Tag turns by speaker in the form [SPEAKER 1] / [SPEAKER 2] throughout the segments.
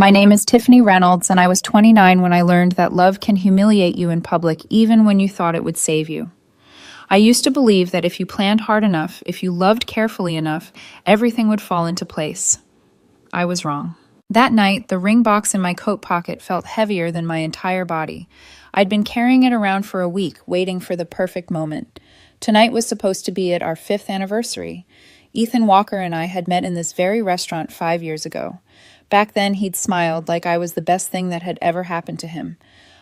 [SPEAKER 1] My name is Tiffany Reynolds, and I was 29 when I learned that love can humiliate you in public even when you thought it would save you. I used to believe that if you planned hard enough, if you loved carefully enough, everything would fall into place. I was wrong. That night, the ring box in my coat pocket felt heavier than my entire body. I'd been carrying it around for a week, waiting for the perfect moment. Tonight was supposed to be our 5th anniversary. Ethan Walker and I had met in this very restaurant 5 years ago. Back then, he'd smiled like I was the best thing that had ever happened to him.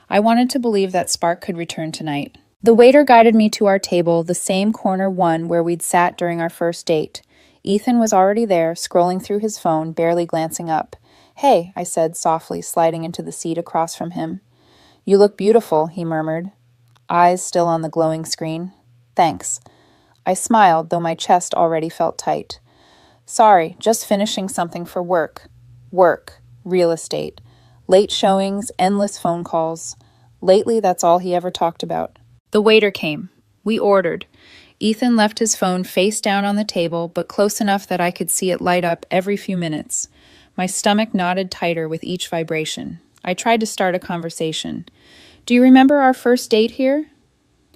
[SPEAKER 1] I wanted to believe that spark could return tonight. The waiter guided me to our table, the same corner one where we'd sat during our first date. Ethan was already there, scrolling through his phone, barely glancing up. "Hey," I said softly, sliding into the seat across from him. "You look beautiful," he murmured, eyes still on the glowing screen. "Thanks." I smiled, though my chest already felt tight. "Sorry, just finishing something for work." Work, real estate, late showings, endless phone calls. Lately, that's all he ever talked about. The waiter came. We ordered. Ethan left his phone face down on the table, but close enough that I could see it light up every few minutes. My stomach knotted tighter with each vibration. I tried to start a conversation. "Do you remember our first date here?"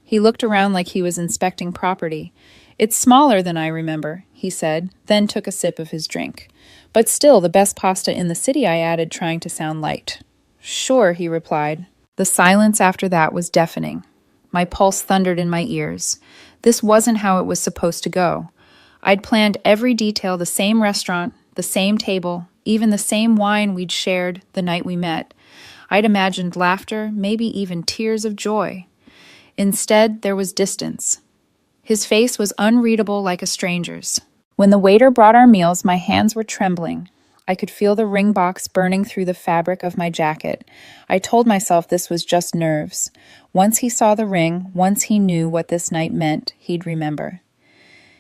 [SPEAKER 1] He looked around like he was inspecting property. "It's smaller than I remember," he said, then took a sip of his drink. "But still the best pasta in the city," I added, trying to sound light. "Sure," he replied. The silence after that was deafening. My pulse thundered in my ears. This wasn't how it was supposed to go. I'd planned every detail, the same restaurant, the same table, even the same wine we'd shared the night we met. I'd imagined laughter, maybe even tears of joy. Instead, there was distance. His face was unreadable like a stranger's. When the waiter brought our meals, my hands were trembling. I could feel the ring box burning through the fabric of my jacket. I told myself this was just nerves. Once he saw the ring, once he knew what this night meant, he'd remember.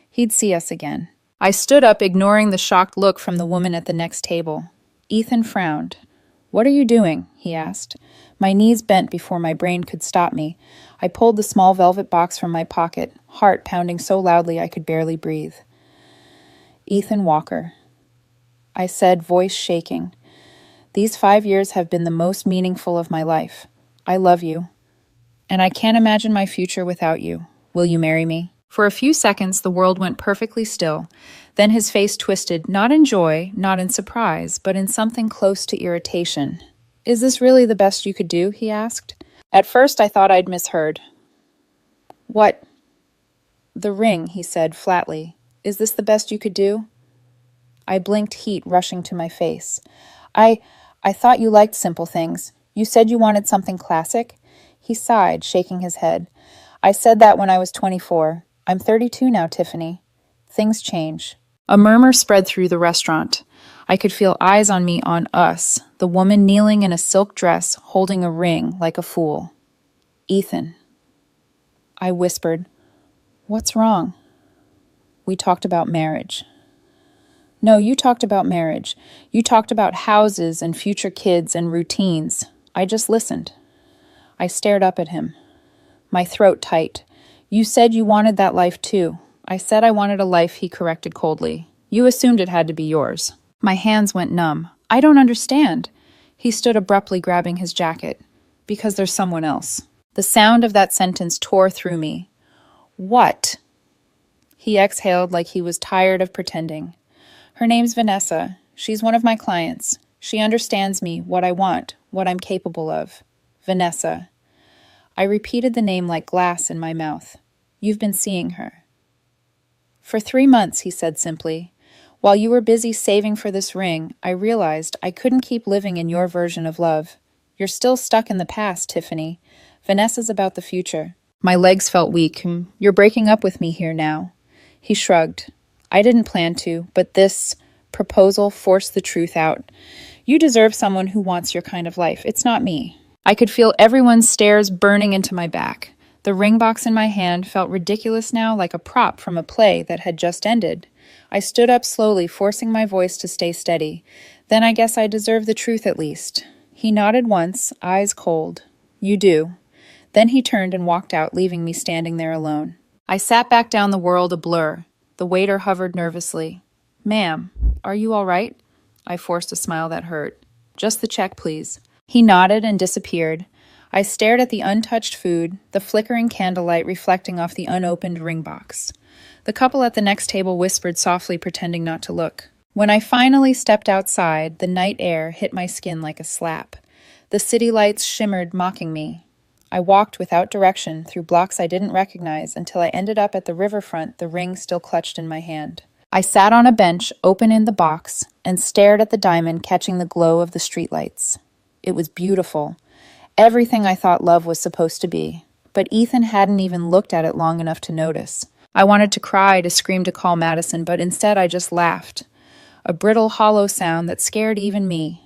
[SPEAKER 1] He'd see us again. I stood up, ignoring the shocked look from the woman at the next table. Ethan frowned. "What are you doing?" he asked. My knees bent before my brain could stop me. I pulled the small velvet box from my pocket, heart pounding so loudly I could barely breathe. "Ethan Walker," I said, voice shaking. "These 5 years have been the most meaningful of my life. I love you, and I can't imagine my future without you. Will you marry me?" For a few seconds, the world went perfectly still. Then his face twisted, not in joy, not in surprise, but in something close to irritation. "Is this really the best you could do?" he asked. At first, I thought I'd misheard. "What?" "The ring," he said flatly. "Is this the best you could do?" I blinked, heat rushing to my face. I thought you liked simple things. You said you wanted something classic." He sighed, shaking his head. "I said that when I was 24. I'm 32 now, Tiffany. Things change." A murmur spread through the restaurant. I could feel eyes on me, on us, the woman kneeling in a silk dress, holding a ring like a fool. "Ethan." I whispered, "What's wrong?" "We talked about marriage." "No, you talked about marriage. You talked about houses and future kids and routines. I just listened." I stared up at him, my throat tight. "You said you wanted that life too." I said I wanted a life, he corrected coldly. "You assumed it had to be yours." My hands went numb. "I don't understand." He stood abruptly, grabbing his jacket. "Because there's someone else." The sound of that sentence tore through me. "What?" He exhaled like he was tired of pretending. "Her name's Vanessa. She's one of my clients. She understands me, what I want, what I'm capable of. Vanessa." I repeated the name like glass in my mouth. "You've been seeing her." "For 3 months," he said simply. "While you were busy saving for this ring, I realized I couldn't keep living in your version of love. You're still stuck in the past, Tiffany. Vanessa's about the future." My legs felt weak. "You're breaking up with me here now." He shrugged. "I didn't plan to, but this proposal forced the truth out. You deserve someone who wants your kind of life. It's not me." I could feel everyone's stares burning into my back. The ring box in my hand felt ridiculous now, like a prop from a play that had just ended. I stood up slowly, forcing my voice to stay steady. "Then I guess I deserve the truth at least." He nodded once, eyes cold. "You do." Then he turned and walked out, leaving me standing there alone. I sat back down, the world a blur. The waiter hovered nervously. "Ma'am, are you all right?" I forced a smile that hurt. Just the check, please." He nodded and disappeared. I stared at the untouched food, the flickering candlelight reflecting off the unopened ring box. The couple at the next table whispered softly, pretending not to look. When I finally stepped outside, the night air hit my skin like a slap. The city lights shimmered, mocking me. I walked without direction through blocks I didn't recognize until I ended up at the riverfront, the ring still clutched in my hand. I sat on a bench, open in the box, and stared at the diamond catching the glow of the streetlights. It was beautiful. Everything I thought love was supposed to be. But Ethan hadn't even looked at it long enough to notice. I wanted to cry, to scream, to call Madison, but instead I just laughed. A brittle, hollow sound that scared even me.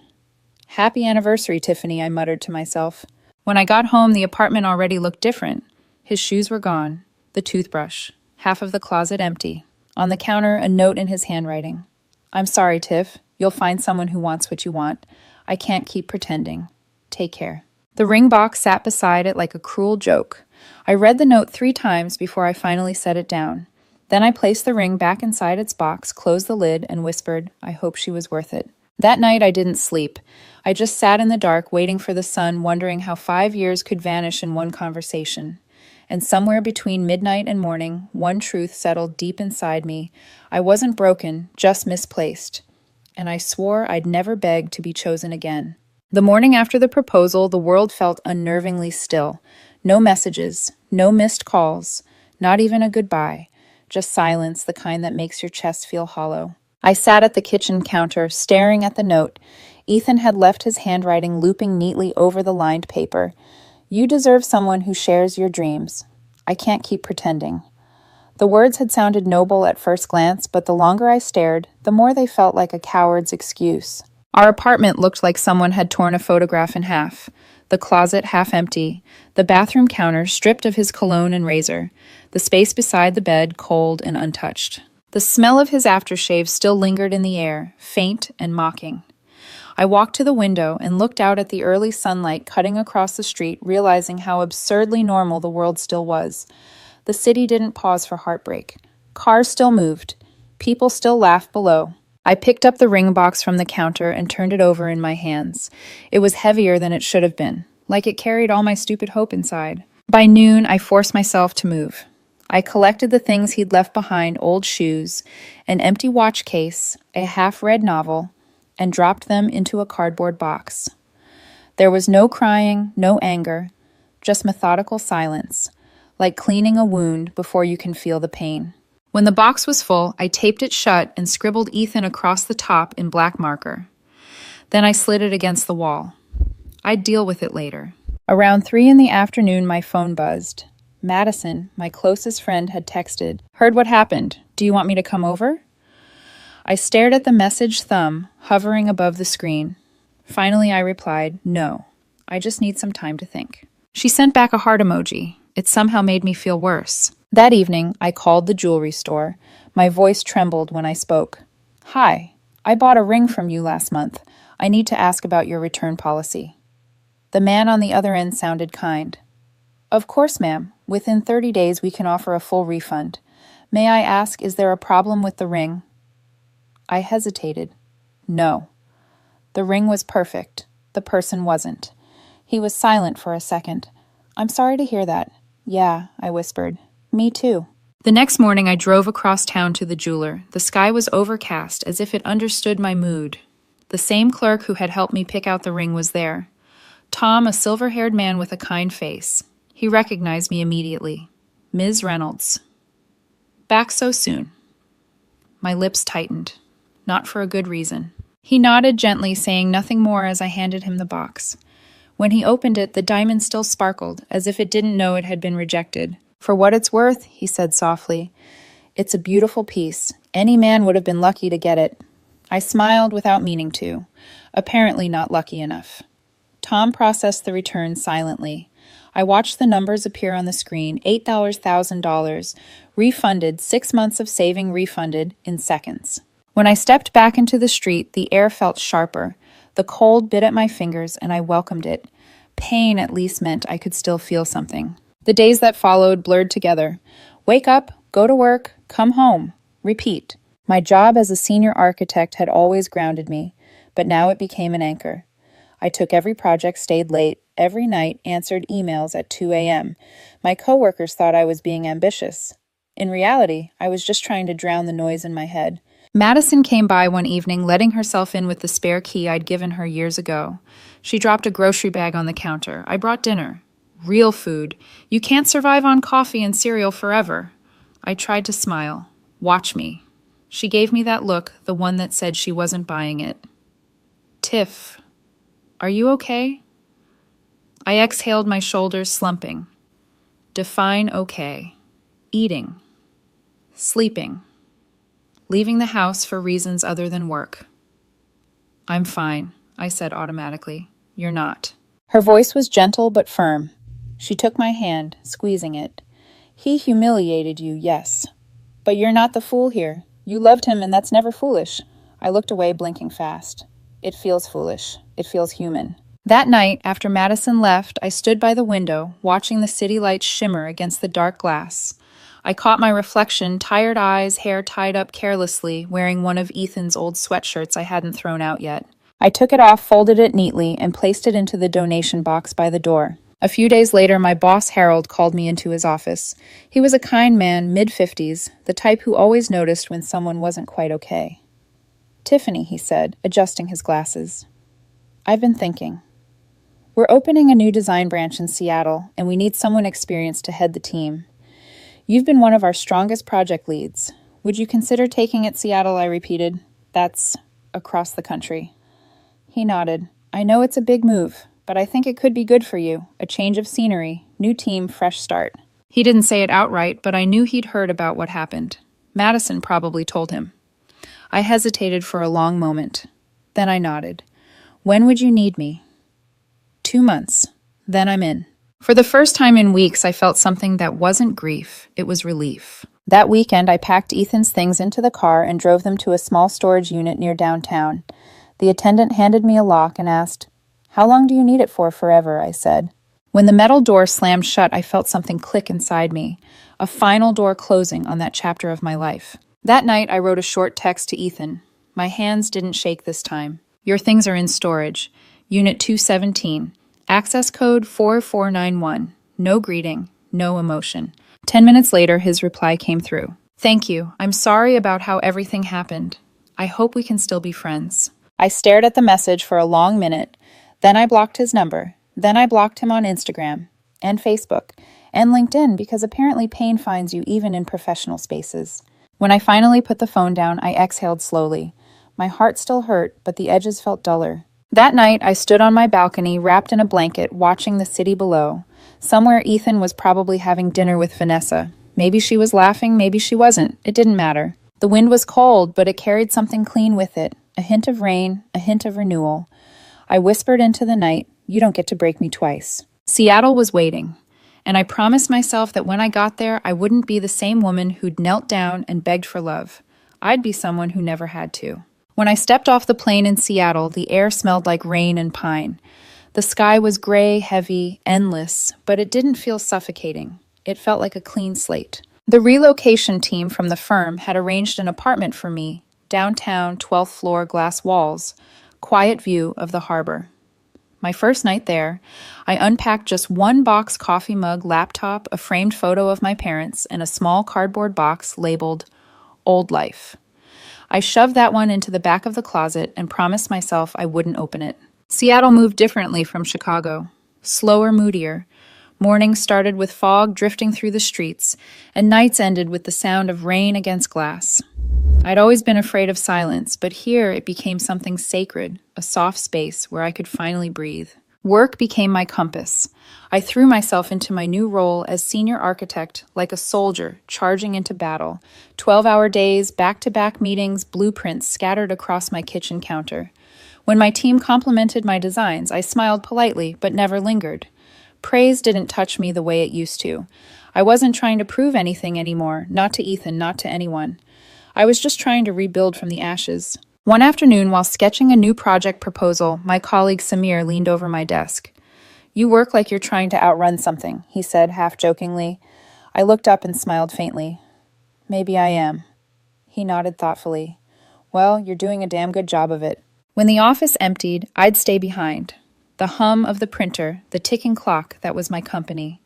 [SPEAKER 1] "Happy anniversary, Tiffany," I muttered to myself. When I got home, the apartment already looked different. His shoes were gone, the toothbrush, half of the closet empty. On the counter, a note in his handwriting. "I'm sorry, Tiff. You'll find someone who wants what you want. I can't keep pretending. Take care." The ring box sat beside it like a cruel joke. I read the note 3 times before I finally set it down. Then I placed the ring back inside its box, closed the lid, and whispered, "I hope she was worth it." That night I didn't sleep. I just sat in the dark, waiting for the sun, wondering how 5 years could vanish in one conversation. And somewhere between midnight and morning, one truth settled deep inside me. I wasn't broken, just misplaced. And I swore I'd never beg to be chosen again. The morning after the proposal, the world felt unnervingly still. No messages, no missed calls, not even a goodbye. Just silence, the kind that makes your chest feel hollow. I sat at the kitchen counter, staring at the note. Ethan had left his handwriting looping neatly over the lined paper. "You deserve someone who shares your dreams. I can't keep pretending." The words had sounded noble at first glance, but the longer I stared, the more they felt like a coward's excuse. Our apartment looked like someone had torn a photograph in half. The closet half empty, the bathroom counter stripped of his cologne and razor, the space beside the bed cold and untouched. The smell of his aftershave still lingered in the air, faint and mocking. I walked to the window and looked out at the early sunlight cutting across the street, realizing how absurdly normal the world still was. The city didn't pause for heartbreak. Cars still moved. People still laughed below. I picked up the ring box from the counter and turned it over in my hands. It was heavier than it should have been, like it carried all my stupid hope inside. By noon, I forced myself to move. I collected the things he'd left behind, old shoes, an empty watch case, a half-read novel, and dropped them into a cardboard box. There was no crying, no anger, just methodical silence, like cleaning a wound before you can feel the pain. When the box was full, I taped it shut and scribbled Ethan across the top in black marker. Then I slid it against the wall. I'd deal with it later. Around 3 in the afternoon, my phone buzzed. Madison, my closest friend, had texted, "Heard what happened. Do you want me to come over?" I stared at the message thumb hovering above the screen. Finally, I replied, "No. I just need some time to think." She sent back a heart emoji. It somehow made me feel worse. That evening, I called the jewelry store. My voice trembled when I spoke. "Hi, I bought a ring from you last month. I need to ask about your return policy." The man on the other end sounded kind. "Of course, ma'am. Within 30 days, we can offer a full refund. May I ask, is there a problem with the ring?" I hesitated. No. The ring was perfect. The person wasn't. He was silent for a second. "I'm sorry to hear that." "Yeah," I whispered. "Me too." The next morning I drove across town to the jeweler. The sky was overcast, as if it understood my mood. The same clerk who had helped me pick out the ring was there. Tom, a silver-haired man with a kind face. He recognized me immediately. "Ms. Reynolds." "Back so soon." My lips tightened. Not for a good reason. He nodded gently, saying nothing more as I handed him the box. When he opened it, the diamond still sparkled, as if it didn't know it had been rejected. "For what it's worth," he said softly. "It's a beautiful piece. Any man would have been lucky to get it." I smiled without meaning to. Apparently not lucky enough. Tom processed the return silently. I watched the numbers appear on the screen. $8,000, refunded, 6 months of saving refunded in seconds. When I stepped back into the street, the air felt sharper. The cold bit at my fingers, and I welcomed it. Pain at least meant I could still feel something. The days that followed blurred together. Wake up, go to work, come home, repeat. My job as a senior architect had always grounded me, but now it became an anchor. I took every project, stayed late, every night answered emails at 2 a.m. My coworkers thought I was being ambitious. In reality, I was just trying to drown the noise in my head. Madison came by one evening, letting herself in with the spare key I'd given her years ago. She dropped a grocery bag on the counter. I brought dinner. Real food. You can't survive on coffee and cereal forever. I tried to smile. Watch me. She gave me that look, the one that said she wasn't buying it. Tiff, are you okay? I exhaled, my shoulders slumping. Define okay. Eating. Sleeping. Leaving the house for reasons other than work. I'm fine, I said automatically. You're not. Her voice was gentle but firm. She took my hand, squeezing it. He humiliated you, yes. But you're not the fool here. You loved him, and that's never foolish. I looked away, blinking fast. It feels foolish. It feels human. That night, after Madison left, I stood by the window, watching the city lights shimmer against the dark glass. I caught my reflection, tired eyes, hair tied up carelessly, wearing one of Ethan's old sweatshirts I hadn't thrown out yet. I took it off, folded it neatly, and placed it into the donation box by the door. A few days later, my boss, Harold, called me into his office. He was a kind man, mid-50s, the type who always noticed when someone wasn't quite okay. Tiffany, he said, adjusting his glasses. I've been thinking. We're opening a new design branch in Seattle, and we need someone experienced to head the team. You've been one of our strongest project leads. Would you consider taking it Seattle, I repeated. That's across the country. He nodded. I know it's a big move, but I think it could be good for you. A change of scenery, new team, fresh start. He didn't say it outright, but I knew he'd heard about what happened. Madison probably told him. I hesitated for a long moment. Then I nodded. When would you need me? 2 months. Then I'm in. For the first time in weeks, I felt something that wasn't grief, it was relief. That weekend, I packed Ethan's things into the car and drove them to a small storage unit near downtown. The attendant handed me a lock and asked, How long do you need it for? Forever, I said. When the metal door slammed shut, I felt something click inside me, a final door closing on that chapter of my life. That night, I wrote a short text to Ethan. My hands didn't shake this time. Your things are in storage. Unit 217. Access code 4491. No greeting, no emotion. 10 minutes later, his reply came through. Thank you. I'm sorry about how everything happened. I hope we can still be friends. I stared at the message for a long minute. Then I blocked his number. Then I blocked him on Instagram and Facebook and LinkedIn because apparently pain finds you even in professional spaces. When I finally put the phone down, I exhaled slowly. My heart still hurt, but the edges felt duller. That night, I stood on my balcony, wrapped in a blanket, watching the city below. Somewhere Ethan was probably having dinner with Vanessa. Maybe she was laughing, maybe she wasn't. It didn't matter. The wind was cold, but it carried something clean with it. A hint of rain, a hint of renewal. I whispered into the night, You don't get to break me twice. Seattle was waiting, and I promised myself that when I got there, I wouldn't be the same woman who'd knelt down and begged for love. I'd be someone who never had to. When I stepped off the plane in Seattle, the air smelled like rain and pine. The sky was gray, heavy, endless, but it didn't feel suffocating. It felt like a clean slate. The relocation team from the firm had arranged an apartment for me, downtown, 12th floor, glass walls, quiet view of the harbor. My first night there, I unpacked just one box coffee mug, laptop, a framed photo of my parents, and a small cardboard box labeled Old Life. I shoved that one into the back of the closet and promised myself I wouldn't open it. Seattle moved differently from Chicago. Slower, moodier. Mornings started with fog drifting through the streets, and nights ended with the sound of rain against glass. I'd always been afraid of silence, but here it became something sacred, a soft space where I could finally breathe. Work became my compass. I threw myself into my new role as senior architect like a soldier charging into battle. 12-hour days, back-to-back meetings, blueprints scattered across my kitchen counter. When my team complimented my designs, I smiled politely but never lingered. Praise didn't touch me the way it used to. I wasn't trying to prove anything anymore, not to Ethan, not to anyone. I was just trying to rebuild from the ashes. One afternoon, while sketching a new project proposal, my colleague Samir leaned over my desk. You work like you're trying to outrun something, he said, half-jokingly. I looked up and smiled faintly. Maybe I am. He nodded thoughtfully. Well, you're doing a damn good job of it. When the office emptied, I'd stay behind. the hum of the printer, the ticking clock that was my company.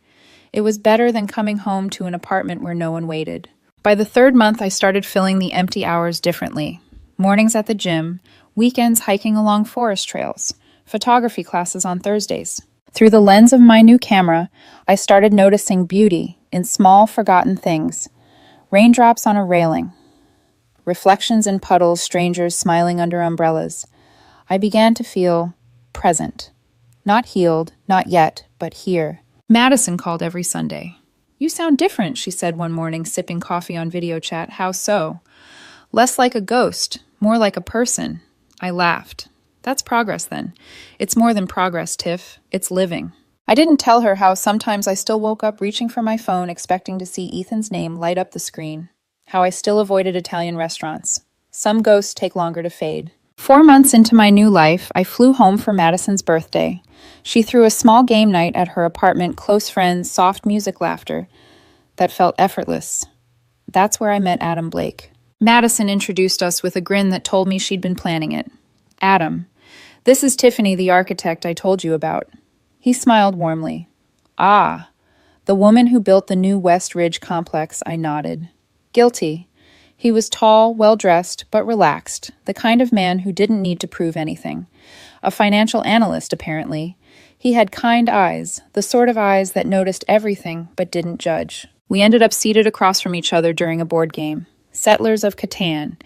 [SPEAKER 1] It was better than coming home to an apartment where no one waited. By the third month, I started filling the empty hours differently. Mornings at the gym, weekends hiking along forest trails, photography classes on Thursdays. Through the lens of my new camera, I started noticing beauty in small, forgotten things. Raindrops on a railing, reflections in puddles, strangers smiling under umbrellas. I began to feel present. Not healed, not yet, but here. Madison called every Sunday. "You sound different," she said one morning, sipping coffee on video chat. "How so?" "Less like a ghost, more like a person." I laughed. "That's progress, then." "It's more than progress, Tiff. It's living." I didn't tell her how sometimes I still woke up reaching for my phone expecting to see Ethan's name light up the screen. How I still avoided Italian restaurants. Some ghosts take longer to fade. 4 months into my new life, I flew home for Madison's birthday. She threw a small game night at her apartment, close friends, soft music, laughter that felt effortless. That's where I met Adam Blake. Madison introduced us with a grin that told me she'd been planning it. "Adam, this is Tiffany, the architect I told you about." He smiled warmly. "Ah, the woman who built the new West Ridge complex," I nodded. Guilty. He was tall, well-dressed, but relaxed, the kind of man who didn't need to prove anything. A financial analyst, apparently. He had kind eyes, the sort of eyes that noticed everything but didn't judge. We ended up seated across from each other during a board game. Settlers of Catan.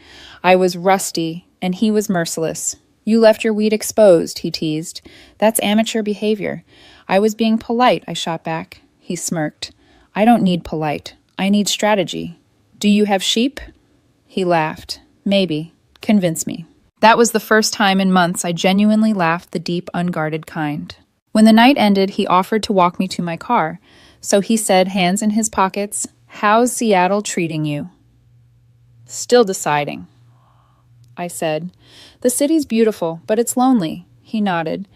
[SPEAKER 1] I was rusty, and he was merciless. "You left your weed exposed," he teased. "That's amateur behavior." I was being polite, I shot back. He smirked. "I don't need polite. I need strategy. Do you have sheep?" He laughed. "Maybe. Convince me." That was the first time in months I genuinely laughed the deep, unguarded kind. When the night ended, he offered to walk me to my car. So he said, hands in his pockets, "How's Seattle treating you?" "Still deciding," I said. "The city's beautiful, but it's lonely." He nodded.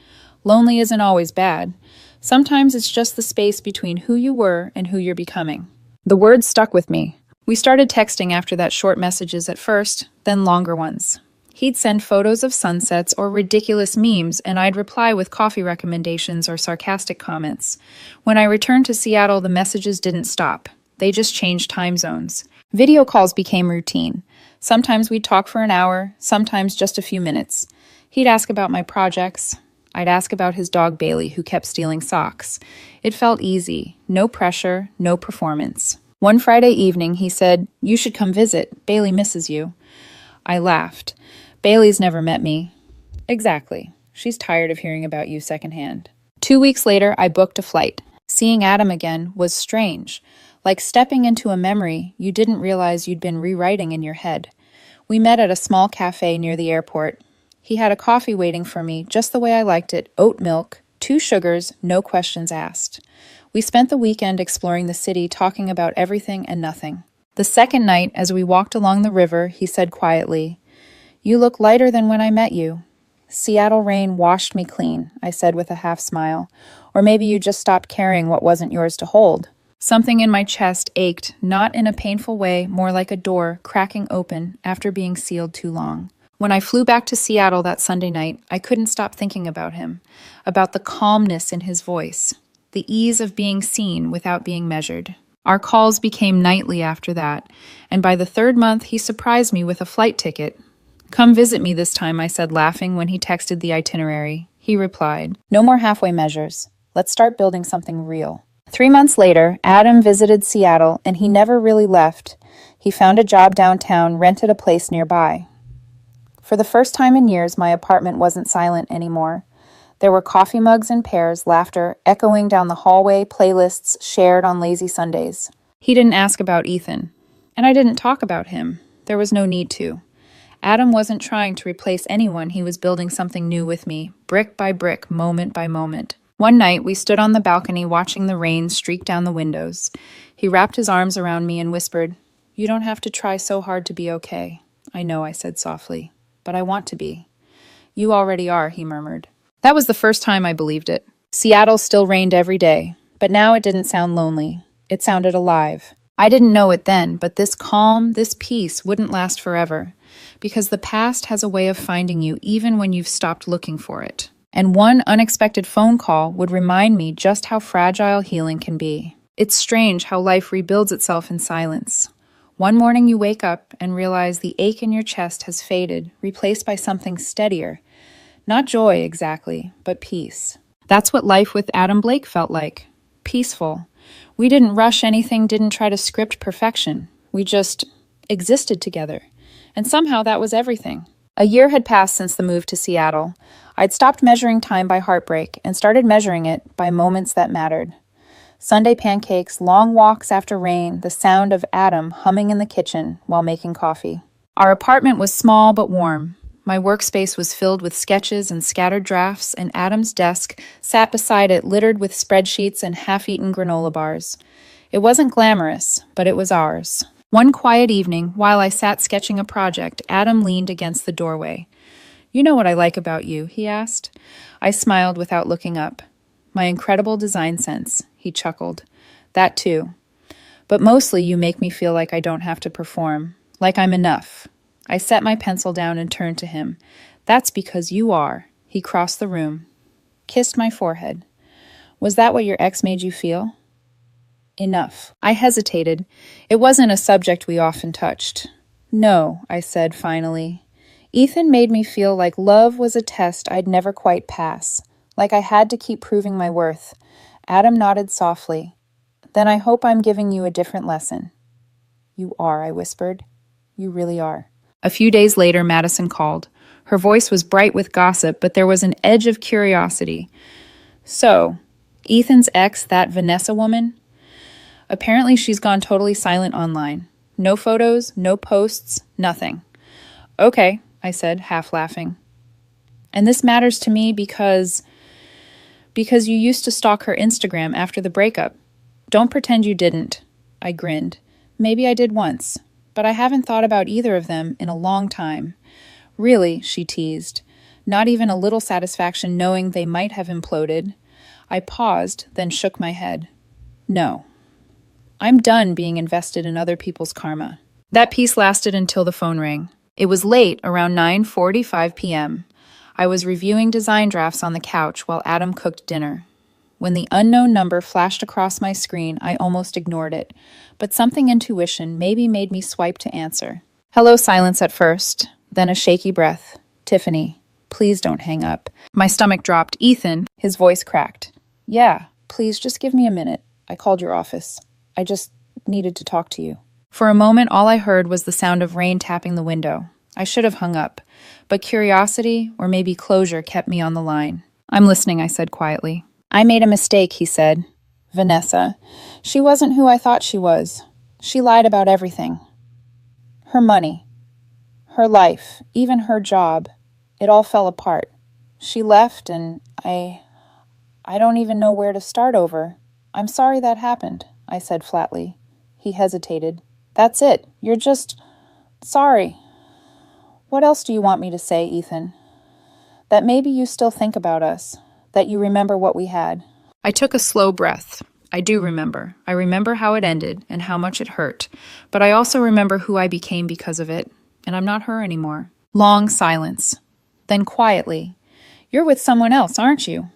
[SPEAKER 1] "Lonely isn't always bad. Sometimes it's just the space between who you were and who you're becoming." The words stuck with me. We started texting after that, short messages at first, then longer ones. He'd send photos of sunsets or ridiculous memes, and I'd reply with coffee recommendations or sarcastic comments. When I returned to Seattle, the messages didn't stop. They just changed time zones. Video calls became routine. Sometimes we'd talk for an hour, sometimes just a few minutes. He'd ask about my projects. I'd ask about his dog Bailey, who kept stealing socks. It felt easy. No pressure, no performance. One Friday evening, he said, "You should come visit. Bailey misses you." I laughed. "Bailey's never met me." "Exactly. She's tired of hearing about you secondhand." 2 weeks later, I booked a flight. Seeing Adam again was strange. Like stepping into a memory you didn't realize you'd been rewriting in your head. We met at a small cafe near the airport. He had a coffee waiting for me, just the way I liked it, oat milk, 2 sugars, no questions asked. We spent the weekend exploring the city, talking about everything and nothing. The second night, as we walked along the river, he said quietly, "You look lighter than when I met you." "Seattle rain washed me clean," I said with a half smile. "Or maybe you just stopped carrying what wasn't yours to hold." Something in my chest ached, not in a painful way, more like a door cracking open after being sealed too long. When I flew back to Seattle that Sunday night, I couldn't stop thinking about him, about the calmness in his voice, the ease of being seen without being measured. Our calls became nightly after that, and by the 3rd month, he surprised me with a flight ticket. "Come visit me this time," I said, laughing when he texted the itinerary. He replied, "No more halfway measures. Let's start building something real." 3 months later, Adam visited Seattle, and he never really left. He found a job downtown, rented a place nearby. For the first time in years, my apartment wasn't silent anymore. There were coffee mugs in pairs, laughter echoing down the hallway, playlists shared on lazy Sundays. He didn't ask about Ethan, and I didn't talk about him. There was no need to. Adam wasn't trying to replace anyone. He was building something new with me, brick by brick, moment by moment. One night, we stood on the balcony watching the rain streak down the windows. He wrapped his arms around me and whispered, "You don't have to try so hard to be okay." "I know," I said softly, "but I want to be." "You already are," he murmured. That was the first time I believed it. Seattle still rained every day, but now it didn't sound lonely. It sounded alive. I didn't know it then, but this calm, this peace wouldn't last forever, because the past has a way of finding you even when you've stopped looking for it. And one unexpected phone call would remind me just how fragile healing can be. It's strange how life rebuilds itself in silence. One morning you wake up and realize the ache in your chest has faded, replaced by something steadier. Not joy exactly, but peace. That's what life with Adam Blake felt like. Peaceful. We didn't rush anything, didn't try to script perfection. We just existed together. And somehow that was everything. A year had passed since the move to Seattle. I'd stopped measuring time by heartbreak and started measuring it by moments that mattered. Sunday pancakes, long walks after rain, the sound of Adam humming in the kitchen while making coffee. Our apartment was small but warm. My workspace was filled with sketches and scattered drafts, and Adam's desk sat beside it littered with spreadsheets and half-eaten granola bars. It wasn't glamorous, but it was ours. One quiet evening, while I sat sketching a project, Adam leaned against the doorway. "You know what I like about you?" he asked. I smiled without looking up. "My incredible design sense," he chuckled. "That too. But mostly you make me feel like I don't have to perform, like I'm enough." I set my pencil down and turned to him. "That's because you are." He crossed the room, kissed my forehead. "Was that what your ex made you feel?" Enough. I hesitated. It wasn't a subject we often touched. "No," I said finally. "Ethan made me feel like love was a test I'd never quite pass, like I had to keep proving my worth." Adam nodded softly. "Then I hope I'm giving you a different lesson." "You are," I whispered. "You really are." A few days later, Madison called. Her voice was bright with gossip, but there was an edge of curiosity. "So, Ethan's ex, that Vanessa woman? Apparently she's gone totally silent online. No photos, no posts, nothing." "Okay," I said, half laughing. "And this matters to me because you used to stalk her Instagram after the breakup. Don't pretend you didn't." I grinned. "Maybe I did once, but I haven't thought about either of them in a long time." "Really," she teased. Not even a little satisfaction knowing they might have imploded. I paused, then shook my head. "No. I'm done being invested in other people's karma." That peace lasted until the phone rang. It was late, around 9:45 p.m. I was reviewing design drafts on the couch while Adam cooked dinner. When the unknown number flashed across my screen, I almost ignored it, but something intuition maybe made me swipe to answer. Hello, silence at first, then a shaky breath. "Tiffany, please don't hang up." My stomach dropped. "Ethan," his voice cracked. "Yeah, please just give me a minute. I called your office. I just needed to talk to you." For a moment, all I heard was the sound of rain tapping the window. I should have hung up, but curiosity, or maybe closure, kept me on the line. "I'm listening," I said quietly. "I made a mistake," he said. "Vanessa. She wasn't who I thought she was. She lied about everything. Her money, her life, even her job. It all fell apart. She left and I don't even know where to start over. I'm sorry that happened," I said flatly. He hesitated. "That's it. You're just sorry. What else do you want me to say, Ethan? That maybe you still think about us, that you remember what we had." I took a slow breath. I do remember. I remember how it ended and how much it hurt, but I also remember who I became because of it, and I'm not her anymore. Long silence. Then quietly, "You're with someone else, aren't you?"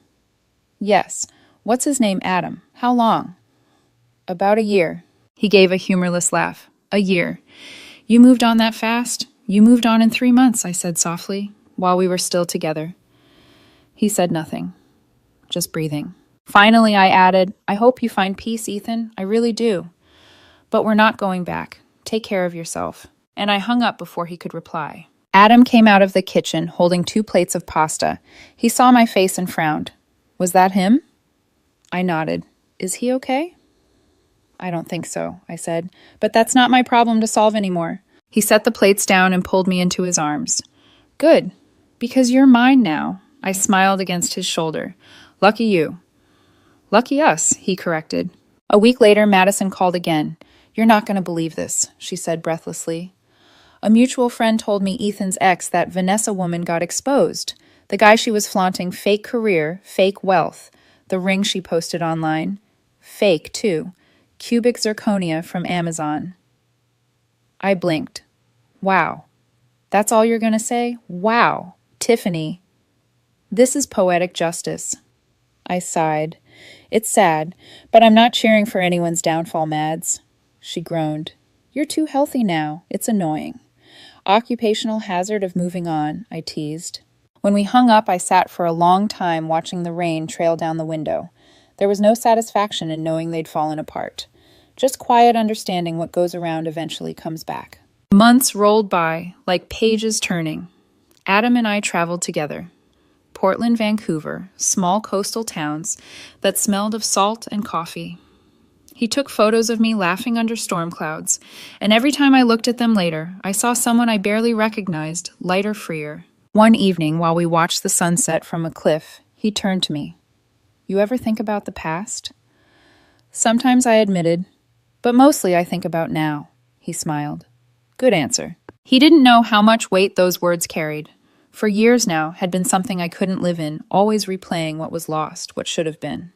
[SPEAKER 1] "Yes. What's his name, Adam? How long?" "About a year." He gave a humorless laugh. "A year. You moved on that fast?" "You moved on in 3 months," I said softly, while we were still together. He said nothing, just breathing. Finally, I added, "I hope you find peace, Ethan. I really do. But we're not going back. Take care of yourself." And I hung up before he could reply. Adam came out of the kitchen holding 2 plates of pasta. He saw my face and frowned. "Was that him?" I nodded. "Is he okay?" "I don't think so," I said. "But that's not my problem to solve anymore." He set the plates down and pulled me into his arms. "Good, because you're mine now." I smiled against his shoulder. "Lucky you." "Lucky us," he corrected. A week later, Madison called again. "You're not going to believe this," she said breathlessly. "A mutual friend told me Ethan's ex, that Vanessa woman, got exposed. The guy she was flaunting, fake career, fake wealth. The ring she posted online. Fake, too. Cubic zirconia from Amazon." I blinked. "Wow. That's all you're going to say? Wow. Tiffany." This is poetic justice. I sighed. It's sad, but I'm not cheering for anyone's downfall, Mads. She groaned. You're too healthy now. It's annoying. Occupational hazard of moving on, I teased. When we hung up, I sat for a long time watching the rain trail down the window. There was no satisfaction in knowing they'd fallen apart. Just quiet understanding what goes around eventually comes back. Months rolled by, like pages turning. Adam and I traveled together. Portland, Vancouver, small coastal towns that smelled of salt and coffee. He took photos of me laughing under storm clouds, and every time I looked at them later, I saw someone I barely recognized, lighter, freer. One evening, while we watched the sunset from a cliff, he turned to me. You ever think about the past? Sometimes, I admitted, but mostly I think about now, he smiled. Good answer. He didn't know how much weight those words carried. For years now had been something I couldn't live in, always replaying what was lost, what should have been.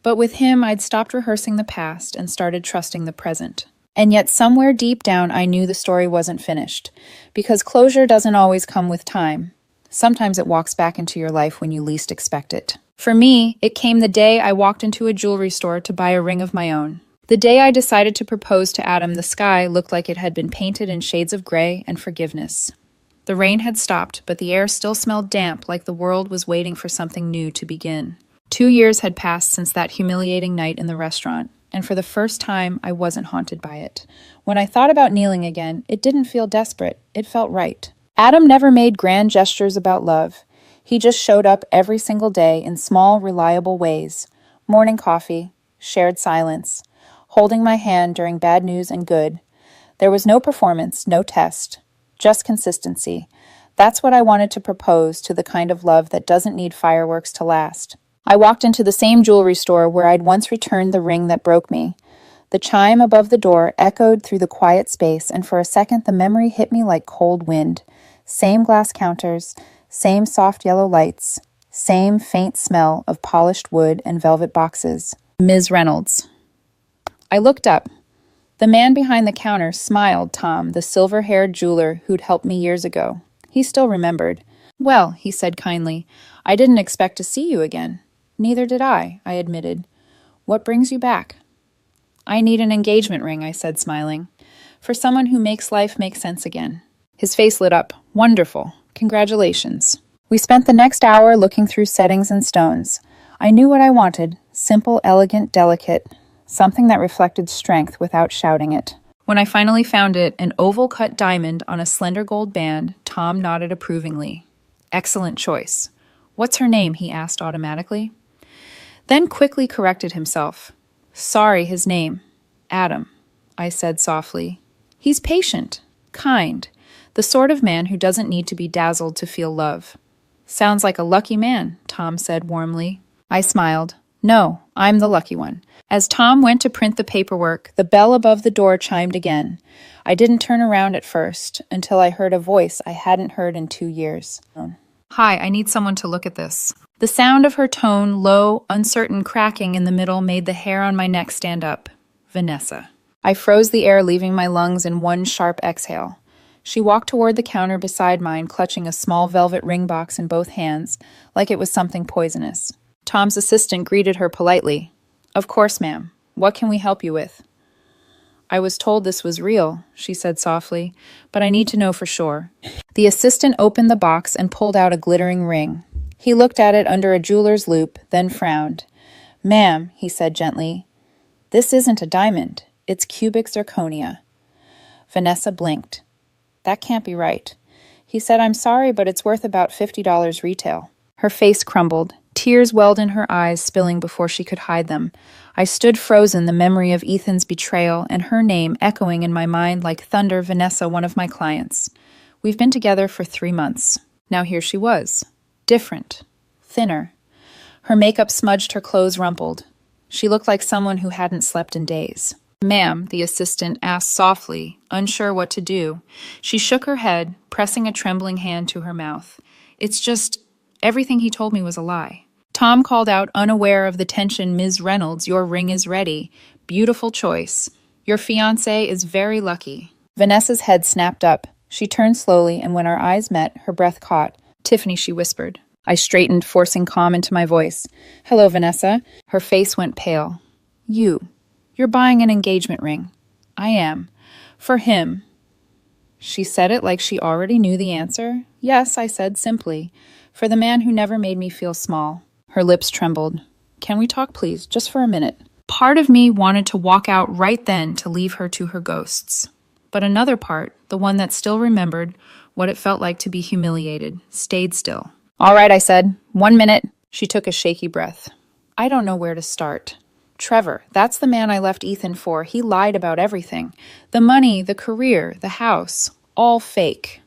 [SPEAKER 1] But with him, I'd stopped rehearsing the past and started trusting the present. And yet somewhere deep down, I knew the story wasn't finished, because closure doesn't always come with time. Sometimes it walks back into your life when you least expect it. For me, it came the day I walked into a jewelry store to buy a ring of my own. The day I decided to propose to Adam, the sky looked like it had been painted in shades of gray and forgiveness. The rain had stopped, but the air still smelled damp, like the world was waiting for something new to begin. 2 years had passed since that humiliating night in the restaurant, and for the first time, I wasn't haunted by it. When I thought about kneeling again, it didn't feel desperate. It felt right. Adam never made grand gestures about love. He just showed up every single day in small, reliable ways. Morning coffee, shared silence, holding my hand during bad news and good. There was no performance, no test, just consistency. That's what I wanted to propose to the kind of love that doesn't need fireworks to last. I walked into the same jewelry store where I'd once returned the ring that broke me. The chime above the door echoed through the quiet space, and for a second the memory hit me like cold wind. Same glass counters, same soft yellow lights, same faint smell of polished wood and velvet boxes. Ms. Reynolds. I looked up. The man behind the counter smiled. Tom, the silver-haired jeweler who'd helped me years ago. He still remembered. Well, he said kindly, I didn't expect to see you again. Neither did I admitted. What brings you back? I need an engagement ring, I said, smiling. For someone who makes life make sense again. His face lit up. Wonderful. Congratulations. We spent the next hour looking through settings and stones. I knew what I wanted. Simple, elegant, delicate. Something that reflected strength without shouting it. When I finally found it, an oval-cut diamond on a slender gold band, Tom nodded approvingly. Excellent choice. What's her name? He asked automatically. Then quickly corrected himself. Sorry, his name. Adam, I said softly. He's patient, kind, the sort of man who doesn't need to be dazzled to feel love. Sounds like a lucky man, Tom said warmly. I smiled. No, I'm the lucky one. As Tom went to print the paperwork, the bell above the door chimed again. I didn't turn around at first, until I heard a voice I hadn't heard in 2 years. Hi, I need someone to look at this. The sound of her tone, low, uncertain cracking in the middle made the hair on my neck stand up. Vanessa. I froze the air, leaving my lungs in one sharp exhale. She walked toward the counter beside mine, clutching a small velvet ring box in both hands, like it was something poisonous. Tom's assistant greeted her politely. Of course, ma'am. What can we help you with? I was told this was real, she said softly, but I need to know for sure. The assistant opened the box and pulled out a glittering ring. He looked at it under a jeweler's loupe, then frowned. Ma'am, he said gently, this isn't a diamond. It's cubic zirconia. Vanessa blinked. That can't be right. He said, I'm sorry, but it's worth about $50 retail. Her face crumbled. Tears welled in her eyes, spilling before she could hide them. I stood frozen, the memory of Ethan's betrayal and her name echoing in my mind like thunder. Vanessa, one of my clients. We've been together for 3 months. Now here she was. Different. Thinner. Her makeup smudged, her clothes rumpled. She looked like someone who hadn't slept in days. Ma'am, the assistant asked softly, unsure what to do. She shook her head, pressing a trembling hand to her mouth. It's just, everything he told me was a lie. Tom called out, unaware of the tension. Ms. Reynolds, your ring is ready. Beautiful choice. Your fiancé is very lucky. Vanessa's head snapped up. She turned slowly, and when our eyes met, her breath caught. Tiffany, she whispered. I straightened, forcing calm into my voice. Hello, Vanessa. Her face went pale. You're buying an engagement ring. I am. For him. She said it like she already knew the answer. Yes, I said simply. For the man who never made me feel small. Her lips trembled. Can we talk, please, just for a minute? Part of me wanted to walk out right then to leave her to her ghosts. But another part, the one that still remembered what it felt like to be humiliated, stayed still. All right, I said. 1 minute. She took a shaky breath. I don't know where to start. Trevor, that's the man I left Ethan for. He lied about everything. The money, the career, the house, all fake.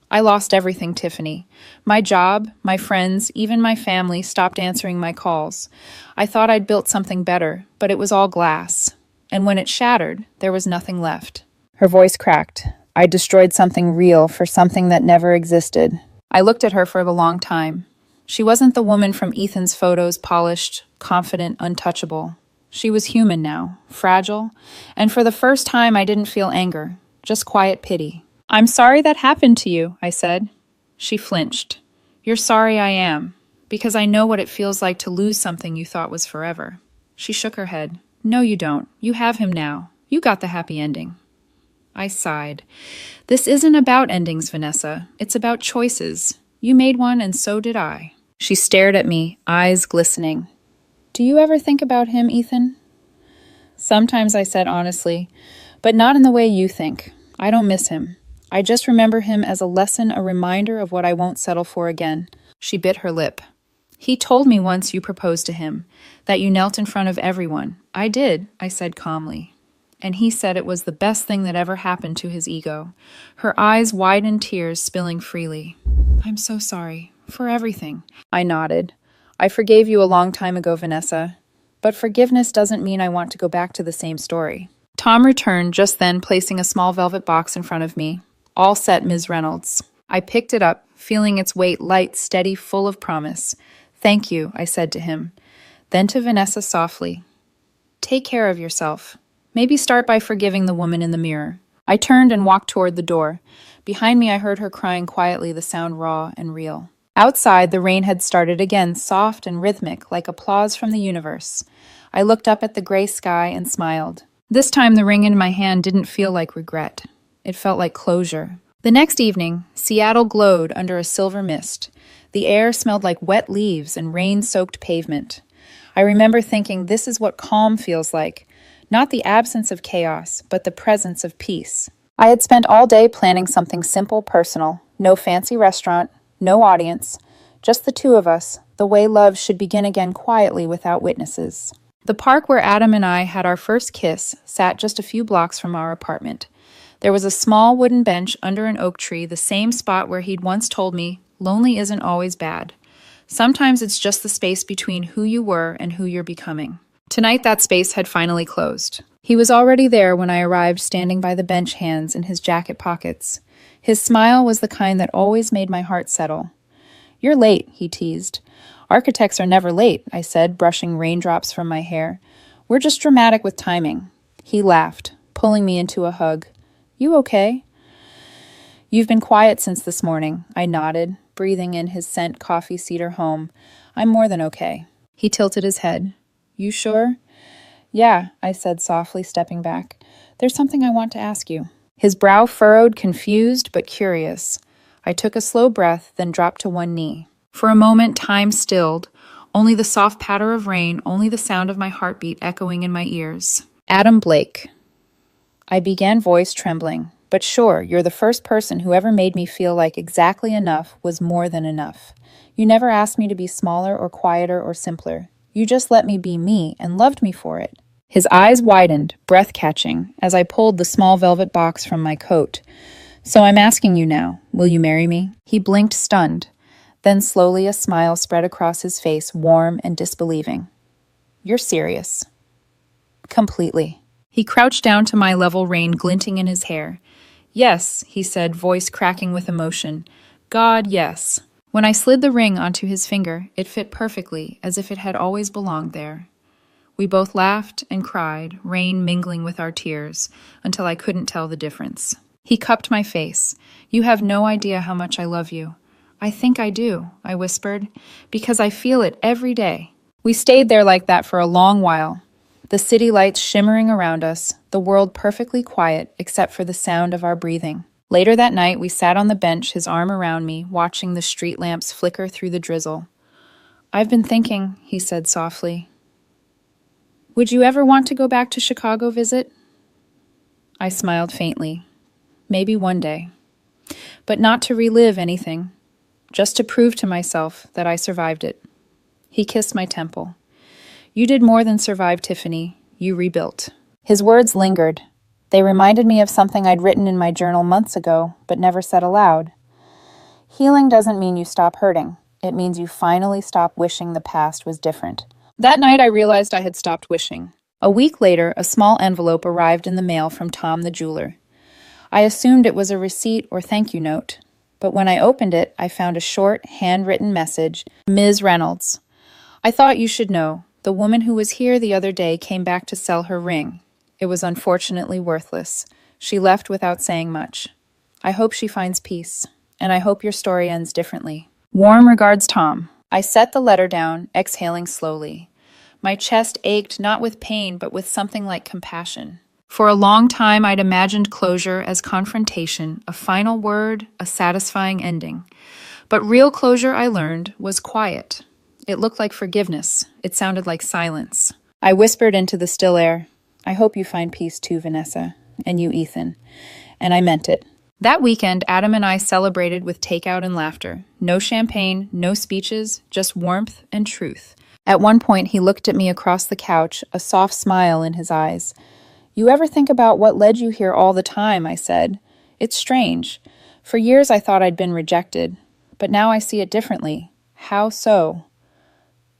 [SPEAKER 1] I lost everything, Tiffany. My job, my friends, even my family stopped answering my calls. I thought I'd built something better, but it was all glass. And when it shattered, there was nothing left. Her voice cracked. I destroyed something real for something that never existed. I looked at her for a long time. She wasn't the woman from Ethan's photos, polished, confident, untouchable. She was human now, fragile, and for the first time I didn't feel anger, just quiet pity. I'm sorry that happened to you, I said. She flinched. You're sorry I am, because I know what it feels like to lose something you thought was forever. She shook her head. No, you don't. You have him now. You got the happy ending. I sighed. This isn't about endings, Vanessa. It's about choices. You made one and so did I. She stared at me, eyes glistening. Do you ever think about him, Ethan? Sometimes, I said honestly, but not in the way you think. I don't miss him. I just remember him as a lesson, a reminder of what I won't settle for again. She bit her lip. He told me once you proposed to him, that you knelt in front of everyone. I did, I said calmly. And he said it was the best thing that ever happened to his ego. Her eyes widened, tears spilling freely. I'm so sorry. For everything. I nodded. I forgave you a long time ago, Vanessa. But forgiveness doesn't mean I want to go back to the same story. Tom returned just then, placing a small velvet box in front of me. All set, Ms. Reynolds. I picked it up, feeling its weight light, steady, full of promise. Thank you, I said to him. Then to Vanessa softly. Take care of yourself. Maybe start by forgiving the woman in the mirror. I turned and walked toward the door. Behind me I heard her crying quietly, the sound raw and real. Outside, the rain had started again, soft and rhythmic, like applause from the universe. I looked up at the gray sky and smiled. This time the ring in my hand didn't feel like regret. It felt like closure. The next evening, Seattle glowed under a silver mist. The air smelled like wet leaves and rain-soaked pavement. I remember thinking this is what calm feels like. Not the absence of chaos, but the presence of peace. I had spent all day planning something simple, personal. No fancy restaurant, no audience, just the two of us, the way love should begin again quietly without witnesses. The park where Adam and I had our first kiss sat just a few blocks from our apartment. There was a small wooden bench under an oak tree, the same spot where he'd once told me, lonely isn't always bad. Sometimes it's just the space between who you were and who you're becoming. Tonight that space had finally closed. He was already there when I arrived, standing by the bench, hands in his jacket pockets. His smile was the kind that always made my heart settle. You're late, he teased. Architects are never late, I said, brushing raindrops from my hair. We're just dramatic with timing. He laughed, pulling me into a hug. You okay? You've been quiet since this morning, I nodded, breathing in his scent coffee cedar home. I'm more than okay. He tilted his head. You sure? Yeah, I said softly, stepping back. There's something I want to ask you. His brow furrowed, confused but curious. I took a slow breath, then dropped to one knee. For a moment, time stilled. Only the soft patter of rain, only the sound of my heartbeat echoing in my ears. Adam Blake. I began, voice trembling. But sure, you're the first person who ever made me feel like exactly enough was more than enough. You never asked me to be smaller or quieter or simpler. You just let me be me and loved me for it. His eyes widened, breath-catching, as I pulled the small velvet box from my coat. So I'm asking you now, will you marry me? He blinked, stunned. Then slowly a smile spread across his face, warm and disbelieving. You're serious. Completely. He crouched down to my level, rain glinting in his hair. Yes, he said, voice cracking with emotion. God, yes. When I slid the ring onto his finger, it fit perfectly, as if it had always belonged there. We both laughed and cried, rain mingling with our tears, until I couldn't tell the difference. He cupped my face. You have no idea how much I love you. I think I do, I whispered, because I feel it every day. We stayed there like that for a long while, the city lights shimmering around us, the world perfectly quiet except for the sound of our breathing. Later that night, we sat on the bench, his arm around me, watching the street lamps flicker through the drizzle. I've been thinking, he said softly. Would you ever want to go back to Chicago visit? I smiled faintly. Maybe one day. But not to relive anything, just to prove to myself that I survived it. He kissed my temple. You did more than survive, Tiffany. You rebuilt. His words lingered. They reminded me of something I'd written in my journal months ago, but never said aloud. Healing doesn't mean you stop hurting. It means you finally stop wishing the past was different. That night I realized I had stopped wishing. A week later, a small envelope arrived in the mail from Tom the jeweler. I assumed it was a receipt or thank you note, but when I opened it, I found a short, handwritten message. Ms. Reynolds, I thought you should know. The woman who was here the other day came back to sell her ring. It was unfortunately worthless. She left without saying much. I hope she finds peace, and I hope your story ends differently. Warm regards, Tom. I set the letter down, exhaling slowly. My chest ached not with pain, but with something like compassion. For a long time, I'd imagined closure as confrontation, a final word, a satisfying ending. But real closure, I learned, was quiet. It looked like forgiveness. It sounded like silence. I whispered into the still air, I hope you find peace too, Vanessa, and you, Ethan. And I meant it. That weekend, Adam and I celebrated with takeout and laughter. No champagne, no speeches, just warmth and truth. At one point, he looked at me across the couch, a soft smile in his eyes. You ever think about what led you here all the time, I said. It's strange. For years I thought I'd been rejected, but now I see it differently. How so?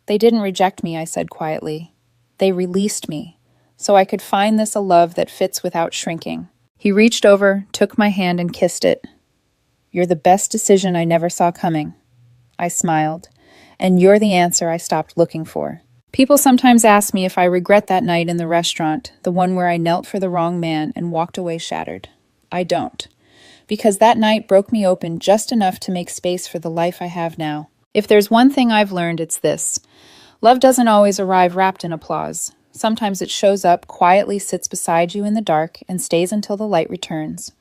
[SPEAKER 1] They didn't reject me, I said quietly. They released me, so I could find this a love that fits without shrinking. He reached over, took my hand, and kissed it. You're the best decision I never saw coming. I smiled. And you're the answer I stopped looking for. People sometimes ask me if I regret that night in the restaurant, the one where I knelt for the wrong man and walked away shattered. I don't. Because that night broke me open just enough to make space for the life I have now. If there's one thing I've learned, it's this. Love doesn't always arrive wrapped in applause. Sometimes it shows up, quietly sits beside you in the dark, and stays until the light returns.